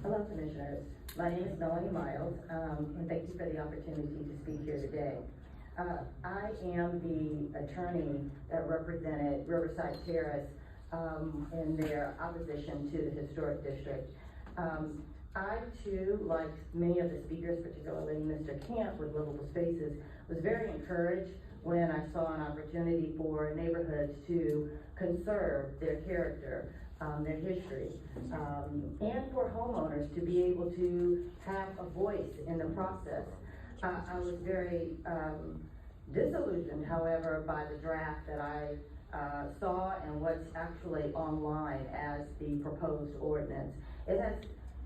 Hello, Commissioners. My name is Melanie Miles, and thank you for the opportunity to speak here today. I am the attorney that represented Riverside Terrace in their opposition to the Historic District. I too, like many of the speakers, particularly Mr. Camp with Livable Spaces, was very encouraged when I saw an opportunity for neighborhoods to conserve their character, their history, and for homeowners to be able to have a voice in the process. I was very disillusioned, however, by the draft that I saw and what's actually online as the proposed ordinance. It has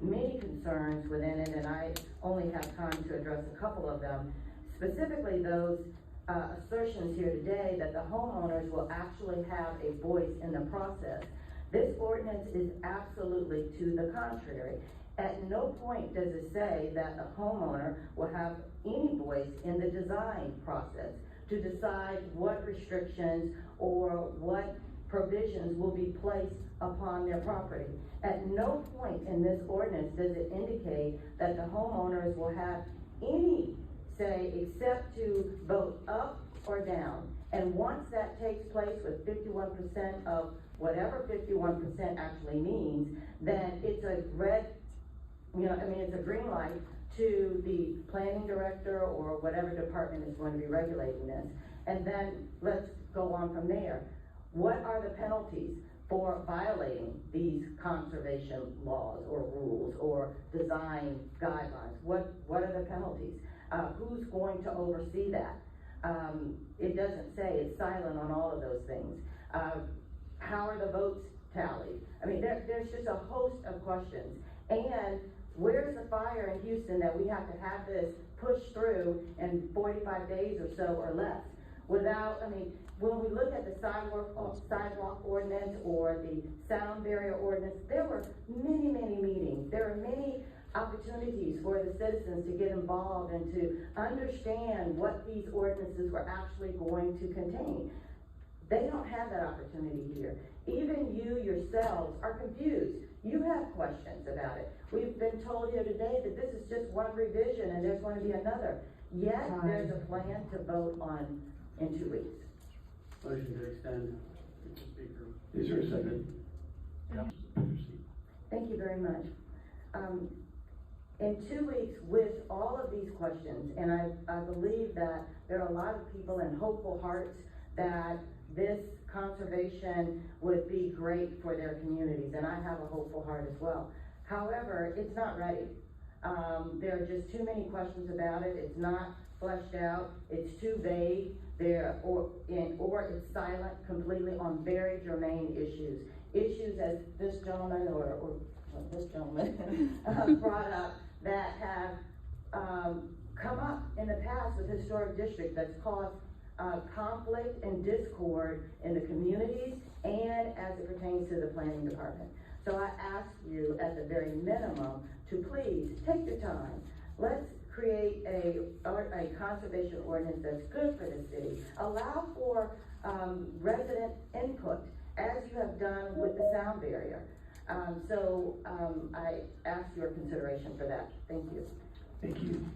many concerns within it, and I only have time to address a couple of them. Specifically, those assertions here today that the homeowners will actually have a voice in the process. This ordinance is absolutely to the contrary. At no point does it say that the homeowner will have any voice in the design process to decide what restrictions or what provisions will be placed upon their property. At no point in this ordinance does it indicate that the homeowners will have any say except to vote up or down. And once that takes place with 51% of whatever 51% actually means, then it's a red, it's a green light to the planning director or whatever department is going to be regulating this. And then let's go on from there. What are the penalties for violating these conservation laws or rules or design guidelines? What are the penalties? Who's going to oversee that? It doesn't say, it's silent on all of those things. How are the votes tallied? I mean, there's just a host of questions. And where's the fire in Houston that we have to have this pushed through in 45 days or so or less? Without, when we look at the sidewalk ordinance or the sound barrier ordinance, there were many, many meetings. There are many opportunities for the citizens to get involved and to understand what these ordinances were actually going to contain. They don't have that opportunity here. Even you yourselves are confused. You have questions about it. We've been told here today that this is just one revision and there's going to be another. Yet there's a plan to vote on in 2 weeks. Motion to extend, Mr. Speaker. Is there a second? Yep. Thank you very much. In 2 weeks, with all of these questions, and I believe that there are a lot of people and hopeful hearts that this conservation would be great for their communities, and I have a hopeful heart as well. However, it's not ready. There are just too many questions about it. It's not fleshed out. It's too vague. Or it's silent completely on very germane issues. Issues as this gentleman or this gentleman brought up that have come up in the past with historic districts that's caused conflict and discord in the communities and as it pertains to the planning department. So I ask you at the very minimum to please take your time. Let's create a conservation ordinance that's good for the city. Allow for resident input as you have done with the sound barrier. I ask your consideration for that. Thank you. Thank you.